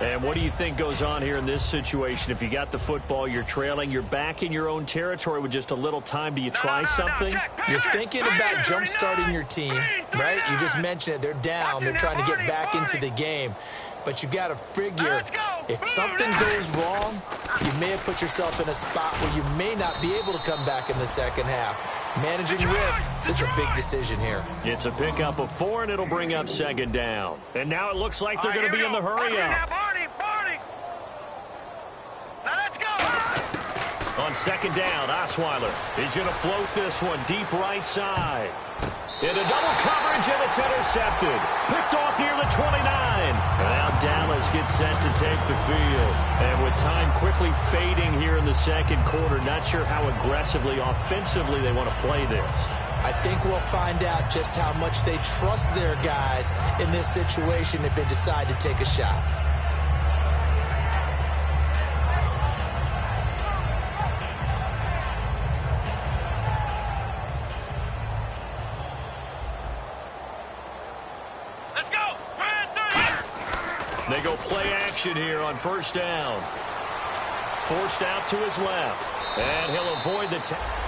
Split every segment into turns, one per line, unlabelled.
And what do you think goes on here in this situation? If you got the football, you're trailing, you're back in your own territory with just a little time. Do you try something?
You're thinking about jump-starting your team, right? You just mentioned it. They're down. They're trying to get back into the game. But you got to figure, if something goes wrong, you may have put yourself in a spot where you may not be able to come back in the second half. Managing risk is a big decision here.
It's a pickup of 4, and it'll bring up second down. And now it looks like they're going to be in the hurry-up. On second down, Osweiler. He's going to float this one deep right side. Into double coverage, and it's intercepted. Picked off near the 29. And now Dallas gets set to take the field. And with time quickly fading here in the second quarter, not sure how aggressively, offensively they want to play this.
I think we'll find out just how much they trust their guys in this situation if they decide to take a shot.
They go play action here on first down. Forced out to his left. And he'll avoid the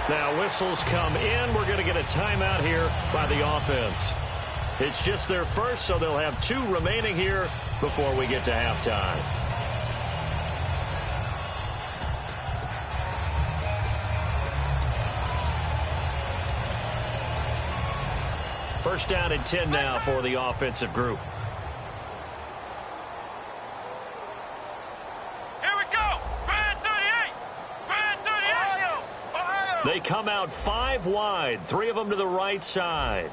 now whistles come in. We're going to get a timeout here by the offense. It's just their first, so they'll have 2 remaining here before we get to halftime. First down and 10 now for the offensive group. They come out 5 wide, 3 of them to the right side.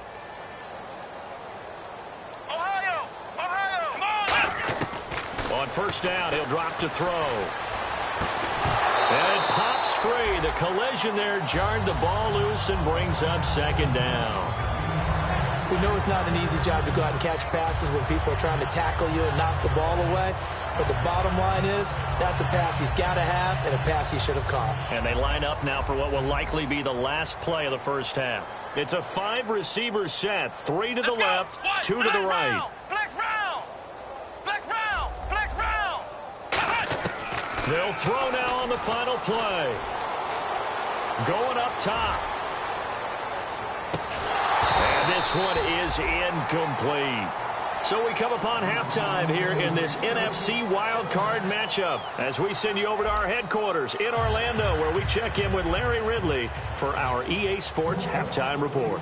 On first down, he'll drop to throw. And it pops free. The collision there jarred the ball loose and brings up second down.
We know it's not an easy job to go out and catch passes when people are trying to tackle you and knock the ball away. But the bottom line is, that's a pass he's got to have and a pass he should have caught.
And they line up now for what will likely be the last play of the first half. It's a 5-receiver set, 3 to the left, 2 to the right.
Flex round! Flex round! Flex round!
They'll throw now on the final play. Going up top. And this one is incomplete. So we come upon halftime here in this NFC wildcard matchup as we send you over to our headquarters in Orlando, where we check in with Larry Ridley for our EA Sports Halftime Report.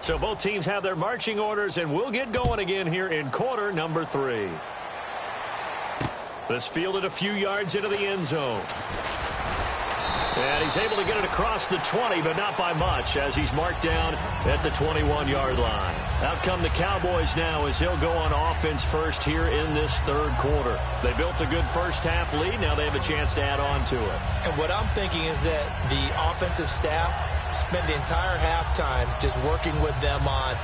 So both teams have their marching orders, and we'll get going again here in quarter number 3. This fielded a few yards into the end zone. And he's able to get it across the 20, but not by much, as he's marked down at the 21-yard line. Out come the Cowboys now as he'll go on offense first here in this third quarter. They built a good first-half lead. Now they have a chance to add on to it.
And what I'm thinking is that the offensive staff spent the entire halftime just working with them on,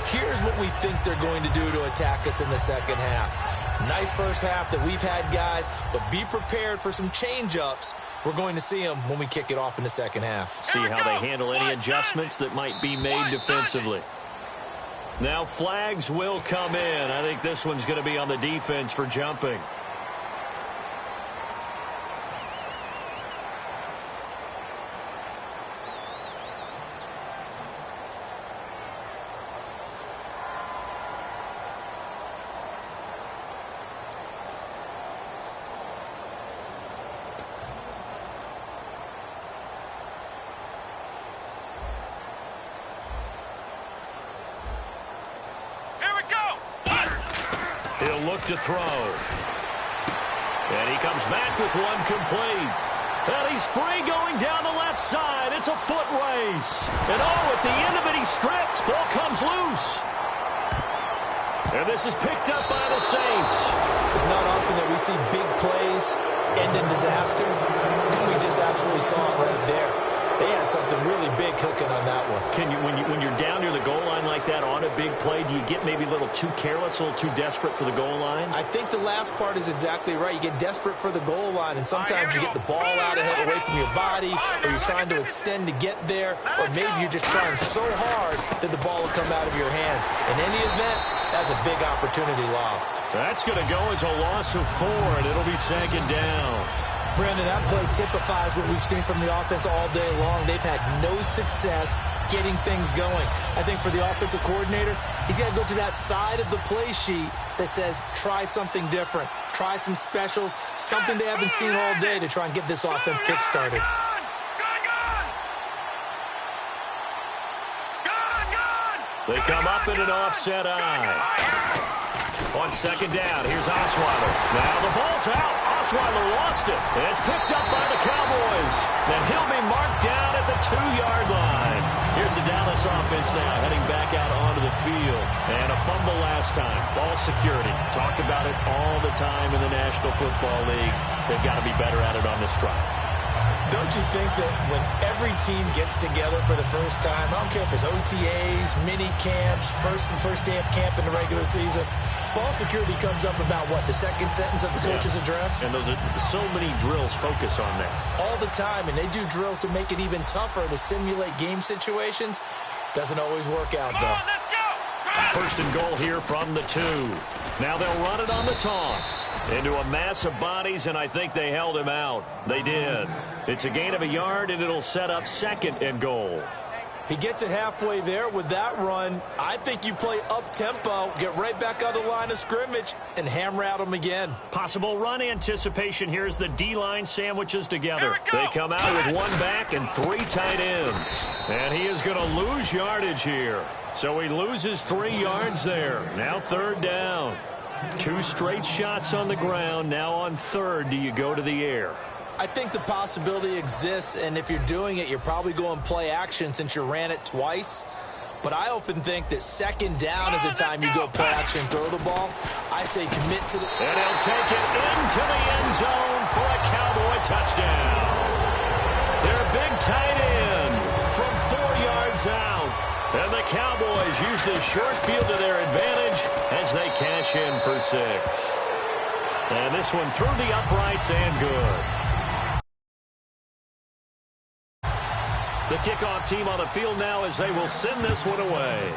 here's what we think they're going to do to attack us in the second half. Nice first half that we've had, guys, but be prepared for some change-ups. We're going to see them when we kick it off in the second half.
See how they handle any adjustments that might be made defensively. Now flags will come in. I think this one's going to be on the defense for jumping. He'll look to throw. And he comes back with one complete. And he's free going down the left side. It's a foot race. And at the end of it, he's stripped. Ball comes loose. And this is picked up by the Saints.
It's not often that we see big plays end in disaster. And we just absolutely saw it right there. They had something really big cooking on that one.
When you're down near the goal line like that on a big play, do you get maybe a little too careless, a little too desperate for the goal line?
I think the last part is exactly right. You get desperate for the goal line, and sometimes you get the ball out ahead away from your body, or you're trying to extend to get there, or maybe you're just trying so hard that the ball will come out of your hands. In any event, that's a big opportunity lost.
That's going to go as a loss of 4, and it'll be second down.
Brandon, that play typifies what we've seen from the offense all day long. They've had no success getting things going. I think for the offensive coordinator, he's got to go to that side of the play sheet that says, try something different. Try some specials, something they haven't seen all day to try and get this offense kick-started.
They come up in an offset eye. On second down, here's Osweiler. Now the ball's out. Osweiler lost it. And it's picked up by the Cowboys. And he'll be marked down at the 2-yard line. Here's the Dallas offense now heading back out onto the field. And a fumble last time. Ball security. Talked about it all the time in the National Football League. They've got to be better at it on this drive.
Don't you think that when every team gets together for the first time, I don't care if it's OTAs, mini camps, first day of camp in the regular season, ball security comes up about, what, the second sentence of the coach's address?
And those are so many drills focus on that.
All the time, and they do drills to make it even tougher to simulate game situations. Doesn't always work out, though.
First and goal here from the 2. Now they'll run it on the toss. Into a mass of bodies, and I think they held him out. They did. It's a gain of a yard, and it'll set up second and goal.
He gets it halfway there with that run. I think you play up-tempo, get right back on the line of scrimmage, and hammer at him again.
Possible run anticipation here as the D-line sandwiches together. They come out with 1 back and 3 tight ends. And he is going to lose yardage here. So he loses 3 yards there. Now third down. 2 straight shots on the ground. Now on third, do you go to the air?
I think the possibility exists, and if you're doing it, you're probably going play action since you ran it twice. But I often think that second down is the time you go play action and throw the ball. I say commit to the...
And he'll take it into the end zone for a Cowboy touchdown. Their big tight end from 4 yards out. And the Cowboys use the short field to their advantage as they cash in for 6. And this one through the uprights and good. The kickoff team on the field now as they will send this one away.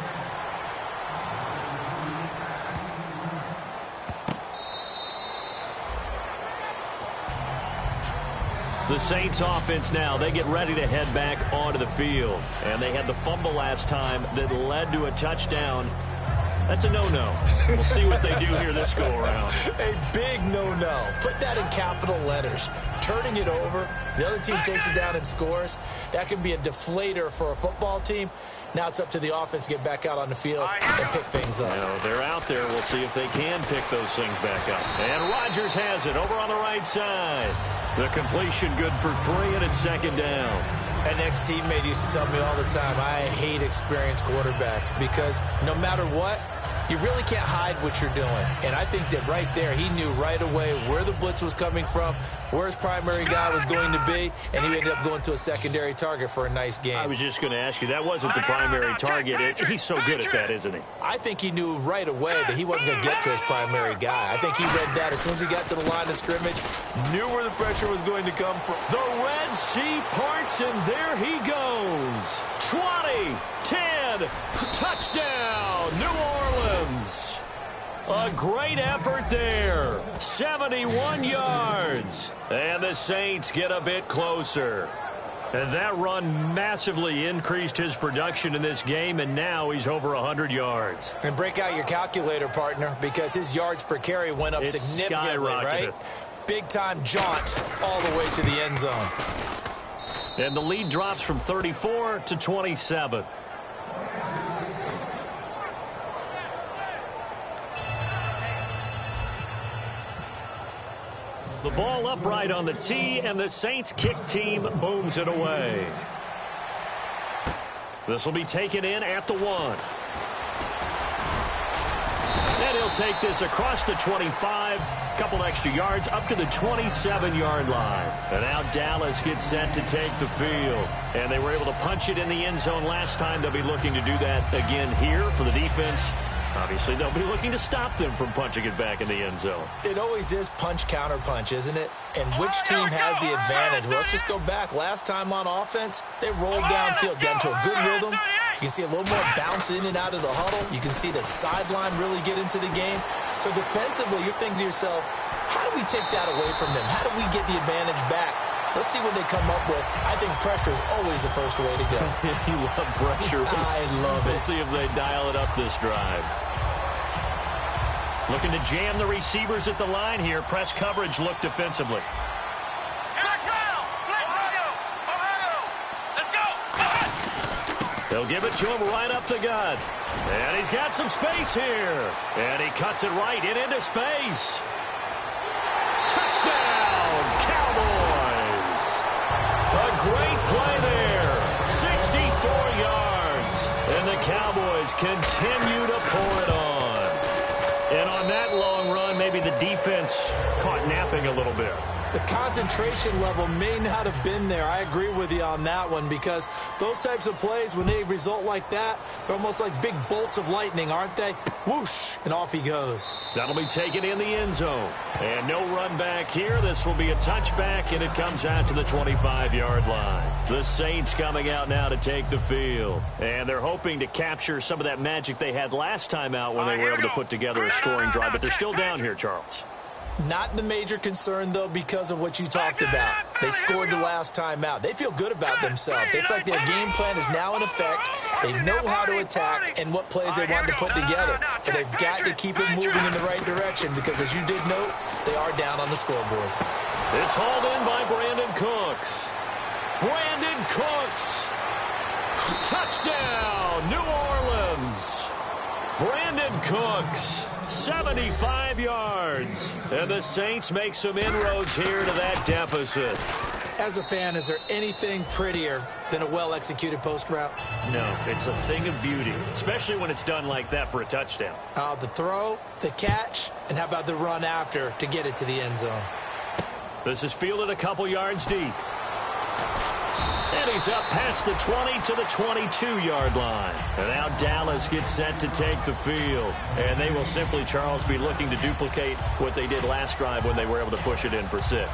The Saints offense now, they get ready to head back onto the field. And they had the fumble last time that led to a touchdown. That's a no-no. We'll see what they do here this go-around.
A big no-no. Put that in capital letters. Turning it over, the other team takes it down and scores. That can be a deflator for a football team. Now it's up to the offense to get back out on the field and pick things up.
Now, they're out there. We'll see if they can pick those things back up. And Rodgers has it over on the right side. The completion good for 3, and it's second down.
An ex-teammate used to tell me all the time, I hate experienced quarterbacks because no matter what, you really can't hide what you're doing. And I think that right there, he knew right away where the blitz was coming from, where his primary guy was going to be, and he ended up going to a secondary target for a nice game.
I was just going to ask you, that wasn't the primary target. He's so good at that, isn't he?
I think he knew right away that he wasn't going to get to his primary guy. I think he read that as soon as he got to the line of scrimmage, knew where the pressure was going to come from.
The Red Sea parts, and there he goes. 20, 10, touchdown, New Orleans. A great effort there. 71 yards. And the Saints get a bit closer. And that run massively increased his production in this game, and now he's over 100 yards.
And break out your calculator, partner, because his yards per carry went up significantly, right? Big-time jaunt all the way to the end zone.
And the lead drops from 34 to 27. The ball upright on the tee, and the Saints kick team booms it away. This will be taken in at the 1. And he'll take this across the 25, a couple extra yards up to the 27-yard line. And now Dallas gets set to take the field. And they were able to punch it in the end zone last time. They'll be looking to do that again here for the defense. Obviously, they'll be looking to stop them from punching it back in the end zone.
It always is punch, counter punch, isn't it? And which team has the advantage? Well, let's just go back. Last time on offense, they rolled downfield, got into a good rhythm. You can see a little more bounce in and out of the huddle. You can see the sideline really get into the game. So defensively, you're thinking to yourself, how do we take that away from them? How do we get the advantage back? Let's see what they come up with. I think pressure is always the first way to go.
You love pressure.
I love it.
We'll see if they dial it up this drive. Looking to jam the receivers at the line here. Press coverage look defensively.
Let's go.
They'll give it to him right up the gut. And he's got some space here. And he cuts it right into space. Touchdown, Cowboys. A great play there. 64 yards. And the Cowboys continue to pour it on. And on that long run, maybe the defense caught napping a little bit.
The concentration level may not have been there. I agree with you on that one because those types of plays, when they result like that, they're almost like big bolts of lightning, aren't they? Whoosh, and off he goes.
That'll be taken in the end zone. And no run back here. This will be a touchback, and it comes out to the 25-yard line. The Saints coming out now to take the field. And they're hoping to capture some of that magic they had last time out when they were able to put together a scoring drive. But they're still down here, Charles.
Not the major concern, though, because of what you talked about. They scored the last time out. They feel good about themselves. They feel like their game plan is now in effect. They know how to attack and what plays they want to put together. But they've got to keep it moving in the right direction because, as you did note, they are down on the scoreboard.
It's hauled in by Brandon Cooks. Brandon Cooks. Touchdown, New Orleans. Brandon Cooks. 75 yards. And the Saints make some inroads here to that deficit.
As a fan, is there anything prettier than a well-executed post route?
No, it's a thing of beauty, especially when it's done like that for a touchdown.
The throw, the catch, and how about the run after to get it to the end zone?
This is fielded a couple yards deep. And he's up past the 20 to the 22-yard line. And now Dallas gets set to take the field. And they will simply, Charles, be looking to duplicate what they did last drive when they were able to push it in for 6.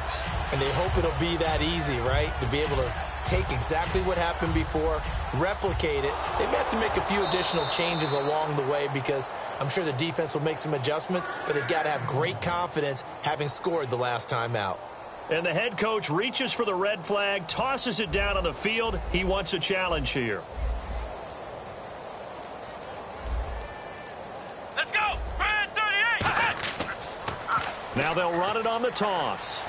And they hope it'll be that easy, right? To be able to take exactly what happened before, replicate it. They may have to make a few additional changes along the way because I'm sure the defense will make some adjustments, but they've got to have great confidence having scored the last time out.
And the head coach reaches for the red flag, tosses it down on the field. He wants a challenge here.
Let's go. Red 38.
Now they'll run it on the toss.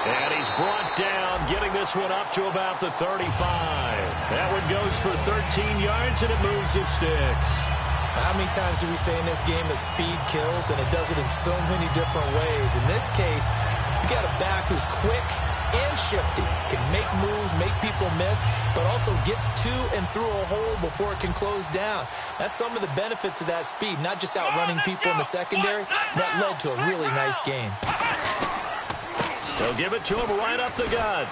And he's brought down, getting this one up to about the 35. That one goes for 13 yards, and it moves the sticks.
How many times do we say in this game that speed kills, and it does it in so many different ways? In this case, you got a back who's quick and shifty, can make moves, make people miss, but also gets to and through a hole before it can close down. That's some of the benefits of that speed, not just outrunning people in the secondary. That led to a really nice game.
They'll give it to him right up the gut.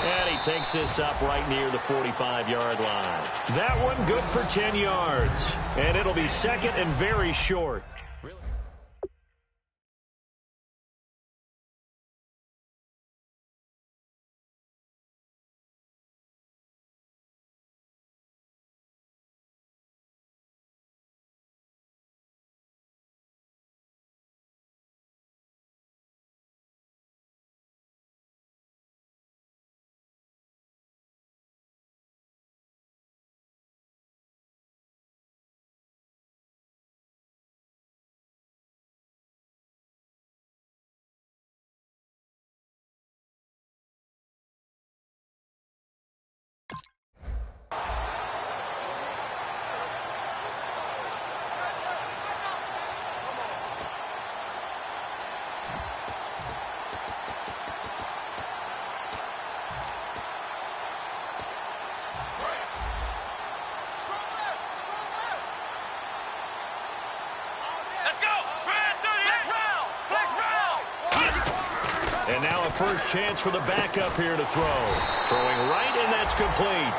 And he takes this up right near the 45-yard line. That one good for 10 yards. And it'll be second and very short. a first chance for the backup here to throw. Throwing right, and that's complete.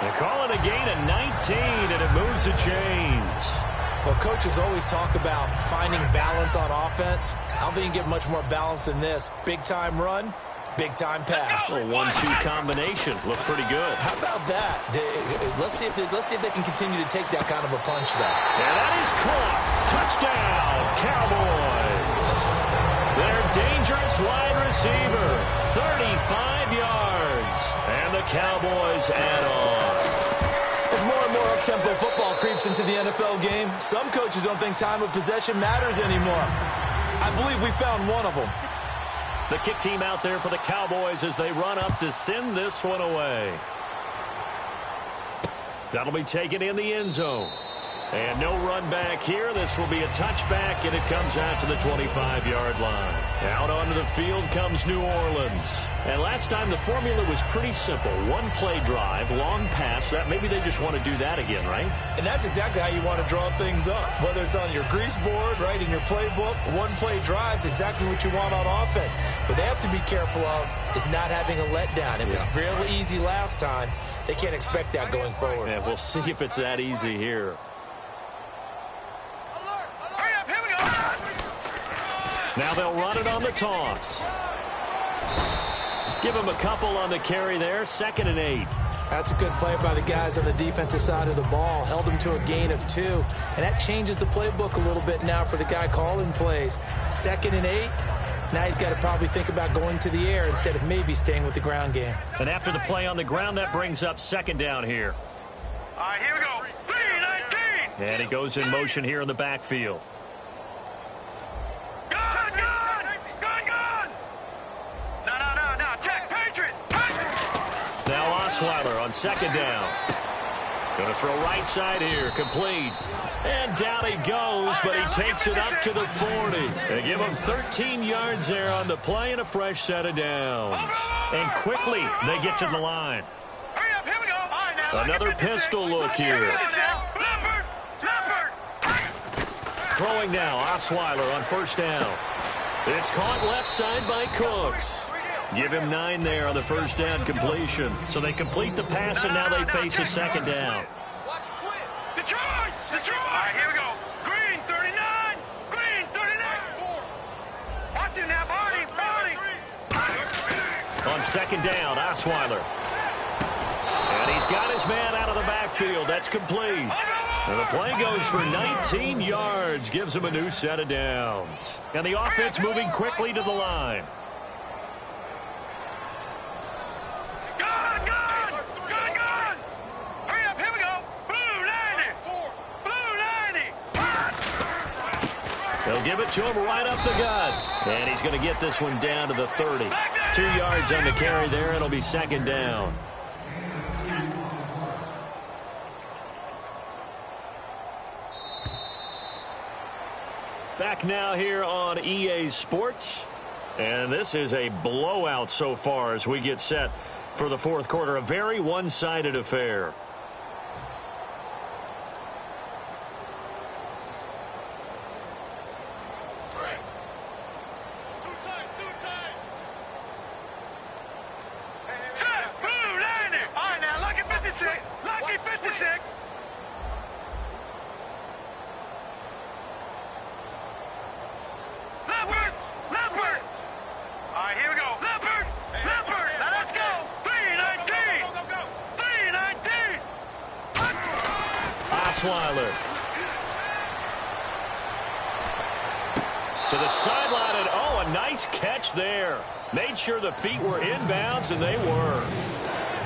They call it a gain of 19, and it moves the chains.
Well, coaches always talk about finding balance on offense. I don't think you can get much more balance than this. Big-time run, big-time pass.
A 1-2 combination. Looked pretty good.
How about that? Let's see if they can continue to take that kind of a punch, though.
And that is caught. Touchdown, Cowboys. Their dangerous wide receiver, 35 yards. And the Cowboys add on.
As more and more up-tempo football creeps into the NFL game, some coaches don't think time of possession matters anymore. I believe we found one of them.
The kick team out there for the Cowboys as they run up to send this one away. That'll be taken in the end zone. And no run back here. This will be a touchback, and it comes out to the 25-yard line. Out onto the field comes New Orleans. And last time the formula was pretty simple. One-play drive, long pass. That maybe they just want to do that again, right?
And that's exactly how you want to draw things up. Whether it's on your grease board, right, in your playbook, one-play drive's exactly what you want on offense. What they have to be careful of is not having a letdown. It was really easy last time. They can't expect that going forward.
Yeah, we'll see if it's that easy here. Now they'll run it on the toss. Give him a couple on the carry there. 2nd and 8.
That's a good play by the guys on the defensive side of the ball. Held him to a gain of 2. And that changes the playbook a little bit now for the guy calling plays. 2nd and 8. Now he's got to probably think about going to the air instead of maybe staying with the ground game.
And after the play on the ground, that brings up 2nd down here.
All right, here we go. 3-19.
And he goes in motion here in the backfield. Now Osweiler on 2nd down. Going to throw right side here, complete. And down he goes, but he takes it up to the 40. They give him 13 yards there on the play and a fresh set of downs. And quickly, they get to the line. Another pistol look here. Throwing now, Osweiler on 1st down. It's caught left side by Cooks. Give him 9 there on the 1st down completion. So they complete the pass, and now they face a 2nd down.
Detroit! Detroit! All right, here we go. Green, 39. Green, 39. Watch it now, Barney. Barney.
On 2nd down, Osweiler. And he's got his man out of the backfield. That's complete. And the play goes for 19 yards. Gives him a new set of downs. And the offense moving quickly to the line. They'll give it to him right up the gut. And he's going to get this one down to the 30. 2 yards on the carry there. It'll be 2nd down. Back now here on EA Sports. And this is a blowout so far as we get set for the 4th quarter. A very one-sided affair. Osweiler to the sideline, and oh, a nice catch there. Made sure the feet were inbounds, and they were.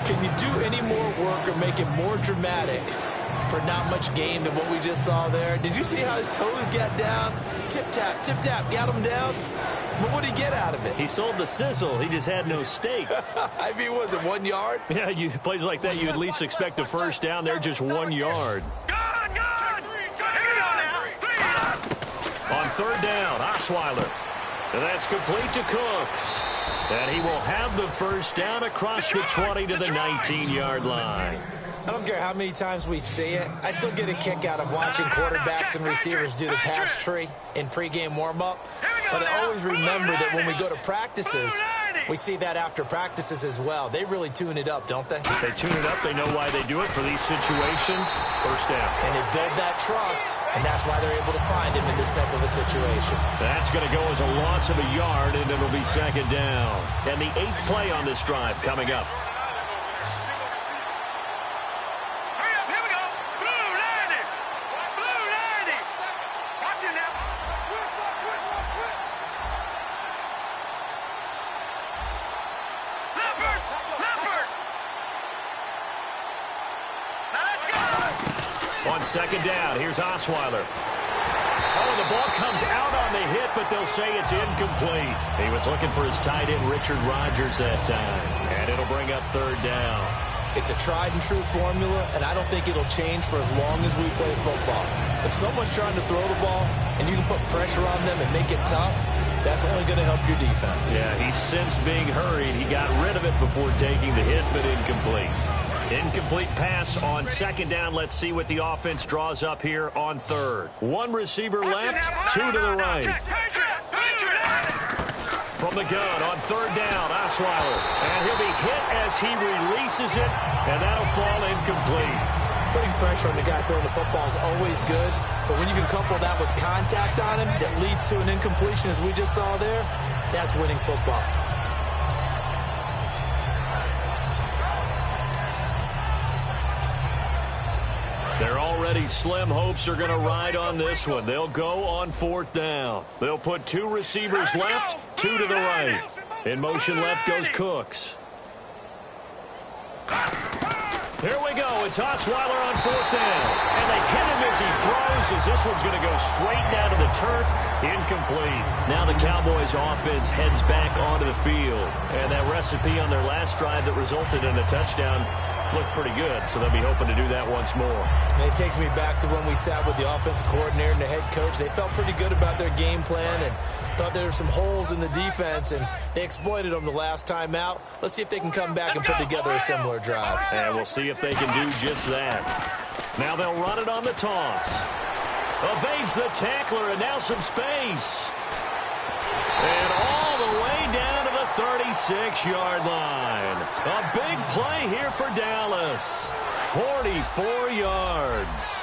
Can you do any more work or make it more dramatic for not much gain than what we just saw there? Did you see how his toes got down? Tip-tap, got him down. But what did he get out of it?
He sold the sizzle. He just had no steak.
I mean, was it 1 yard?
Yeah, plays like that, you at least expect a first down. They're just 1 yard. On 3rd down, Osweiler. And that's complete to Cooks. And he will have the first down across the 20 to the 19-yard line.
I don't care how many times we see it. I still get a kick out of watching quarterbacks and receivers do the pass tree in pregame warm-up. But I always remember that when we go to practices, we see that after practices as well. They really tune it up, don't they?
They tune it up. They know why they do it for these situations. First down.
And they build that trust, and that's why they're able to find him in this type of a situation.
That's going to go as a loss of a yard, and it'll be second down. And the 8th play on this drive coming up. On second down, here's Osweiler. Oh, the ball comes out on the hit, but they'll say it's incomplete. He was looking for his tight end, Richard Rodgers, that time. And it'll bring up third down.
It's a tried-and-true formula, and I don't think it'll change for as long as we play football. If someone's trying to throw the ball, and you can put pressure on them and make it tough, that's only going to help your defense.
Yeah, he's since being hurried. He got rid of it before taking the hit, but incomplete. Incomplete pass on second down. Let's see what the offense draws up here on third. One receiver left, two to the right. From the gun on third down, Osweiler. And he'll be hit as he releases it, and that'll fall incomplete.
Putting pressure on the guy throwing the football is always good, but when you can couple that with contact on him that leads to an incompletion, as we just saw there, that's winning football.
They're already slim hopes are going to ride on this one. They'll go on fourth down. They'll put two receivers left, two to the right. In motion left goes Cooks. Here we go. It's Osweiler on fourth down. And they hit him as he throws, as this one's going to go straight down to the turf. Incomplete. Now the Cowboys offense heads back onto the field. And that recipe on their last drive that resulted in a touchdown looked pretty good, so they'll be hoping to do that once more.
And it takes me back to when we sat with the offensive coordinator and the head coach. They felt pretty good about their game plan and thought there were some holes in the defense, and they exploited them the last time out. Let's see if they can come back and put together a similar drive.
And we'll see if they can do just that. Now they'll run it on the toss. Evades the tackler, and now some space. And all the way down to the 36-yard line. A big play here for Dallas. 44 yards.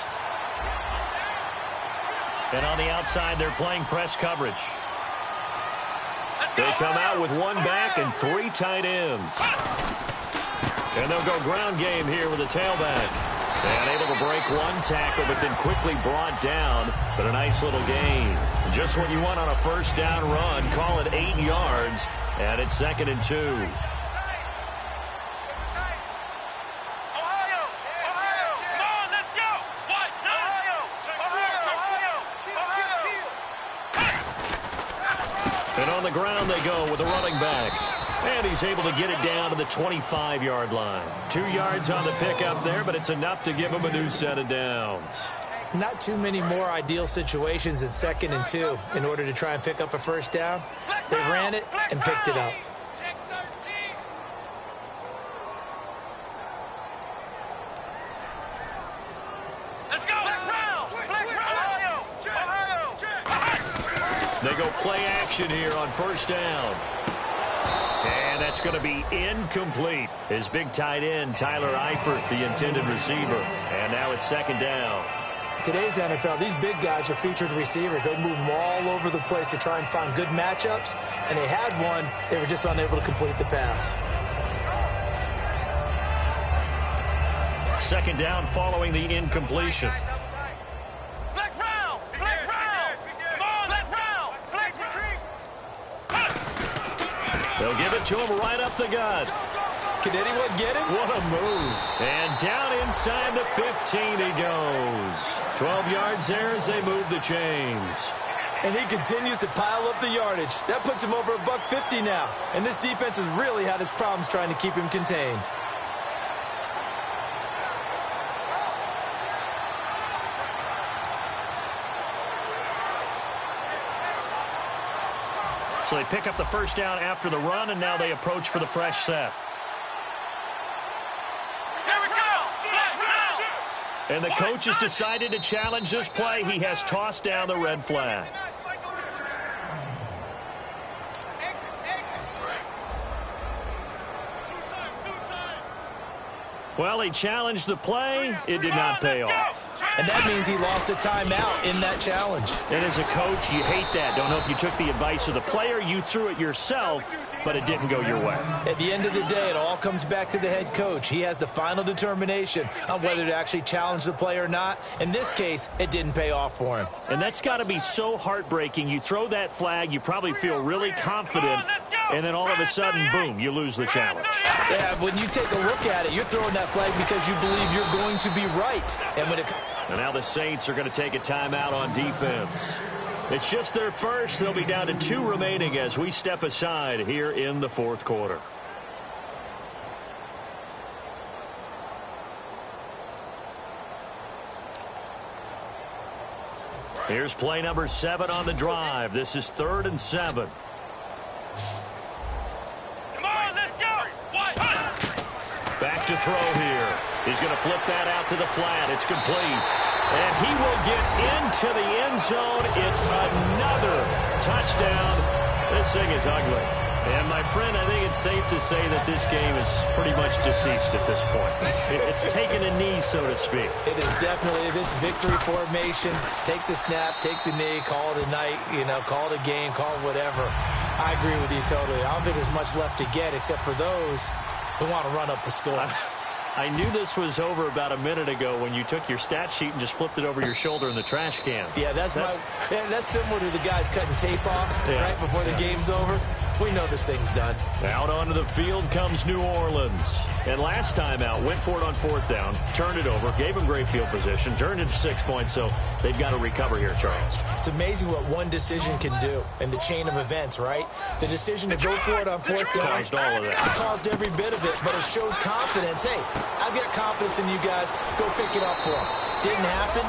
And on the outside, they're playing press coverage. They come out with one back and three tight ends. And they'll go ground game here with a tailback. And able to break one tackle, but then quickly brought down. But a nice little gain. Just what you want on a first down run. Call it 8 yards. And it's 2nd and 2. And on the ground they go with the running back. And he's able to get it down to the 25-yard line. 2 yards on the pickup there, but it's enough to give him a new set of downs.
Not too many more ideal situations than 2nd and 2 in order to try and pick up a first down. They ran it and picked it up.
They go play action here on first down. And that's going to be incomplete. His big tight end, Tyler Eifert, the intended receiver. And now it's 2nd down.
Today's NFL, these big guys are featured receivers. They move them all over the place to try and find good matchups. And they had one. They were just unable to complete the pass.
2nd down following the incompletion. They'll give it to him right up the gut.
Can anyone get him?
What a move. And down inside the 15 he goes. 12 yards there as they move the chains.
And he continues to pile up the yardage. That puts him over $150 now. And this defense has really had its problems trying to keep him contained.
So they pick up the first down after the run, and now they approach for the fresh set. And the coach has decided to challenge this play. He has tossed down the red flag. Well, he challenged the play. It did not pay off.
And that means he lost a timeout in that challenge.
And as a coach, you hate that. Don't know if you took the advice of the player, you threw it yourself, but it didn't go your way.
At the end of the day, it all comes back to the head coach. He has the final determination on whether to actually challenge the play or not. In this case, it didn't pay off for him.
And that's got to be so heartbreaking. You throw that flag, you probably feel really confident, and then all of a sudden, boom, you lose the challenge.
Yeah, when you take a look at it, you're throwing that flag because you believe you're going to be right.
And now the Saints are going to take a timeout on defense. It's just their first. They'll be down to 2 remaining as we step aside here in the fourth quarter. Here's play number 7 on the drive. This is 3rd and 7.
Come on, let's go.
Back to throw here. He's going to flip that out to the flat. It's complete. And he will get into the end zone. It's another touchdown. This thing is ugly. And, my friend, I think it's safe to say that this game is pretty much deceased at this point. It's taken a knee, so to speak.
It is definitely this victory formation. Take the snap, take the knee, call it a night, call it a game, call it whatever. I agree with you totally. I don't think there's much left to get except for those who want to run up the score.
I knew this was over about a minute ago when you took your stat sheet and just flipped it over your shoulder in the trash can.
Yeah, that's similar to the guys cutting tape off right before the game's over. We know this thing's done.
Out onto the field comes New Orleans. And last time out, went for it on 4th down, turned it over, gave him great field position, turned it to 6 points, so they've got to recover here, Charles.
It's amazing what one decision can do in the chain of events, right? The decision to go for it on 4th down
caused all of that.
Caused every bit of it, but it showed confidence. Hey, I've got confidence in you guys. Go pick it up for them. Didn't happen.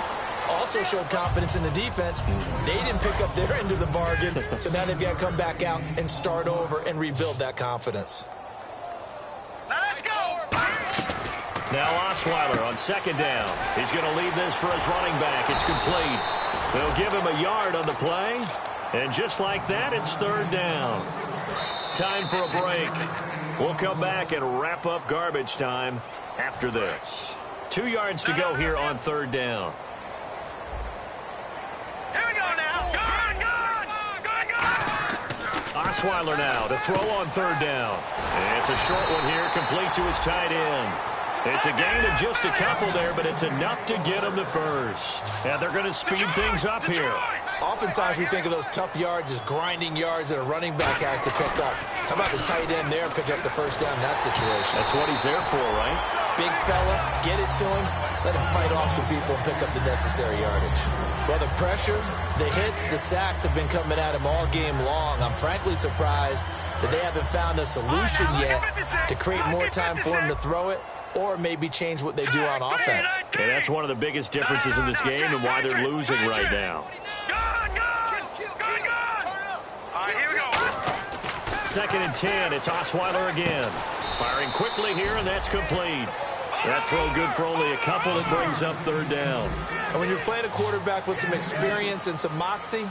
Also showed confidence in the defense. They didn't pick up their end of the bargain, so now they've got to come back out and start over and rebuild that confidence.
Let's go.
Now Osweiler on 2nd down. He's going to leave this for his running back. It's complete. They'll give him a yard on the play. And just like that, it's 3rd down. Time for a break. We'll come back and wrap up garbage time after this. 2 yards to go here on 3rd down.
Here we go now. Gun.
Osweiler now to throw on 3rd down. And it's a short one here, complete to his tight end. It's a gain of just a couple there, but it's enough to get him the first. And they're going to speed things up here.
Oftentimes we think of those tough yards as grinding yards that a running back has to pick up. How about the tight end there pick up the first down in that situation?
That's what he's there for, right?
Big fella, get it to him, let him fight off some people and pick up the necessary yardage. Well, the pressure, the hits, the sacks have been coming at him all game long. I'm frankly surprised that they haven't found a solution yet to create more time for him to throw it or maybe change what they do on offense.
And that's one of the biggest differences in this game and why they're losing right now.
All right, here we go.
2nd and 10. It's Osweiler again. Firing quickly here, and that's complete. That throw good for only a couple. It brings up 3rd down.
And when you're playing a quarterback with some experience and some moxie,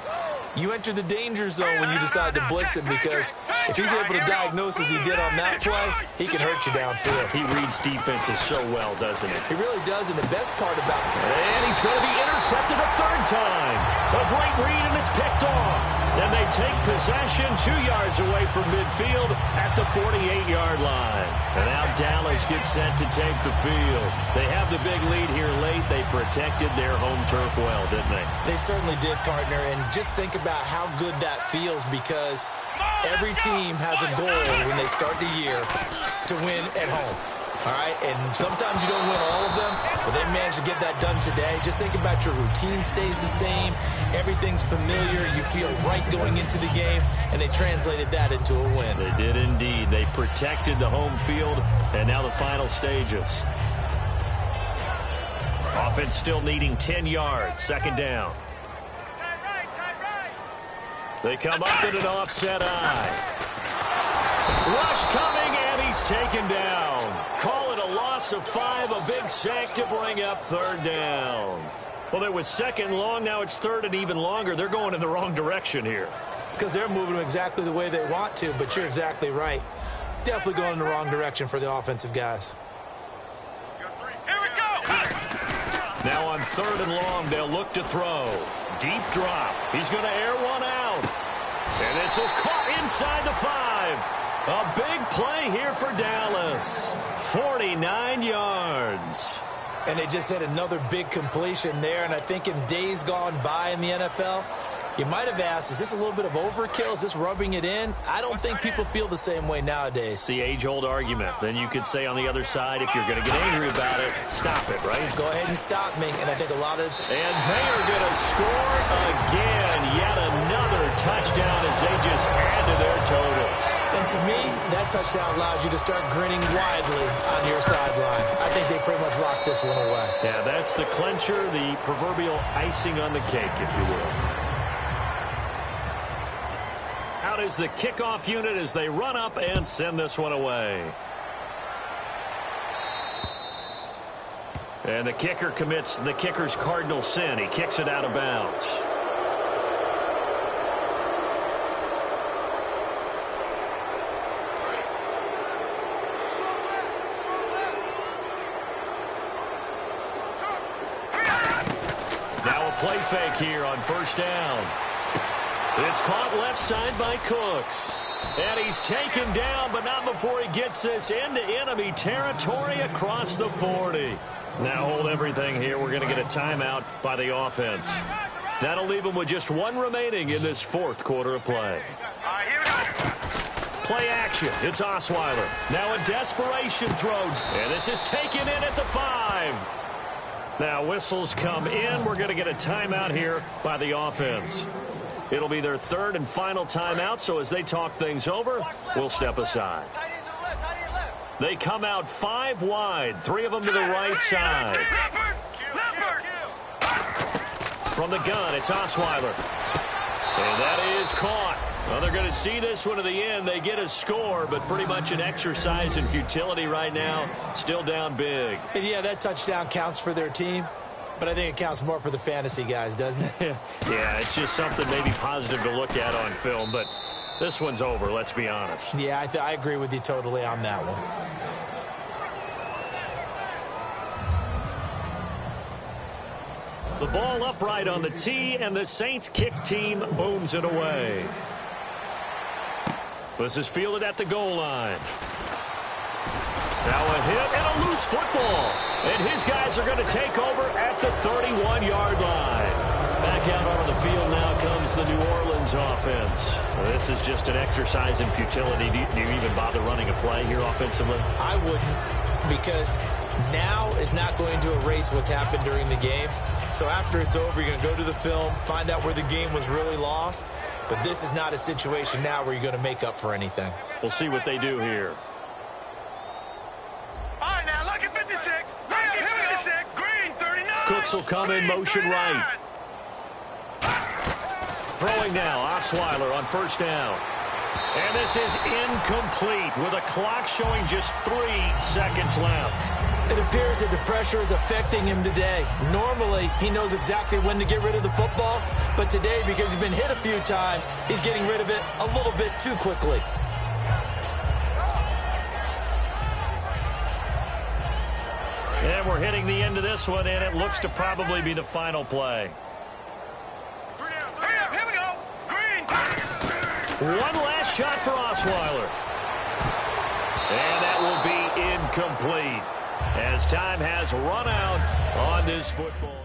you enter the danger zone when you decide to blitz him, because if he's able to diagnose as he did on that play, he can hurt you downfield.
He reads defenses so well, doesn't he?
He really does, and the best part about it.
And he's going to be intercepted a 3rd time. A great read, and it's picked off. Then they take possession 2 yards away from midfield at the 48-yard line. And now Dallas gets set to take the field. They have the big lead here late. They protected their home turf well, didn't they?
They certainly did, partner. And just think about how good that feels, because every team has a goal when they start the year to win at home. All right, and sometimes you don't win all of them, but they managed to get that done today. Just think about your routine stays the same. Everything's familiar. You feel right going into the game, and they translated that into a win.
They did indeed. They protected the home field, and now the final stages. Offense still needing 10 yards. 2nd down. They come up in an offset eye. Rush coming, and he's taken down. Call it a loss of 5, a big sack to bring up 3rd down. Well, it was 2nd long, now it's 3rd and even longer. They're going in the wrong direction here.
Because they're moving exactly the way they want to, but you're exactly right. Definitely going in the wrong direction for the offensive guys.
Now on 3rd and long, they'll look to throw. Deep drop. He's going to air one out. And this is caught inside the 5. A big play here for Dallas. 49 yards.
And they just had another big completion there. And I think in days gone by in the NFL, you might have asked, is this a little bit of overkill? Is this rubbing it in? I don't think people feel the same way nowadays.
It's the age-old argument. Then you could say on the other side, if you're going to get angry about it, stop it, right?
Go ahead and stop me. And I think a lot of
And they are going to score again. Yet another touchdown as they just add to their totals.
And to me, that touchdown allows you to start grinning widely on your sideline. I think they pretty much locked this one away.
Yeah, that's the clincher, the proverbial icing on the cake, if you will. Out is the kickoff unit as they run up and send this one away. And the kicker commits the kicker's cardinal sin. He kicks it out of bounds. Now a play fake here on 1st down. It's caught left side by Cooks. And he's taken down, but not before he gets this into enemy territory across the 40. Now hold everything here. We're going to get a timeout by the offense. That'll leave them with just 1 remaining in this 4th quarter of play.
Here we go.
Play action. It's Osweiler. Now a desperation throw. And this is taken in at the 5. Now whistles come in. We're going to get a timeout here by the offense. It'll be their 3rd and final timeout, so as they talk things over, we'll step aside. They come out 5 wide, 3 of them to the right side. From the gun, it's Osweiler. And that is caught. Well, they're going to see this one to the end. They get a score, but pretty much an exercise in futility right now. Still down big.
And yeah, that touchdown counts for their team. But I think it counts more for the fantasy guys, doesn't it?
Yeah, it's just something maybe positive to look at on film, but this one's over, let's be honest.
Yeah, I agree with you totally on that one.
The ball upright on the tee, and the Saints kick team booms it away. This is fielded at the goal line. Now a hit and a loose football. And his guys are going to take over at the 31-yard line. Back out onto the field now comes the New Orleans offense. This is just an exercise in futility. Do you even bother running a play here offensively?
I wouldn't, because now is not going to erase what's happened during the game. So after it's over, you're going to go to the film, find out where the game was really lost. But this is not a situation now where you're going to make up for anything.
We'll see what they do here.
All right, now look at 56. Look at 56. Green, 39.
Cooks will come in motion right. Throwing now, Osweiler on 1st down. And this is incomplete with a clock showing just 3 seconds left.
It appears that the pressure is affecting him today. Normally, he knows exactly when to get rid of the football, but today, because he's been hit a few times, he's getting rid of it a little bit too quickly.
And we're hitting the end of this one, and it looks to probably be the final play.
Here we go. Green.
One last shot for Osweiler. And that will be incomplete, as time has run out on this football.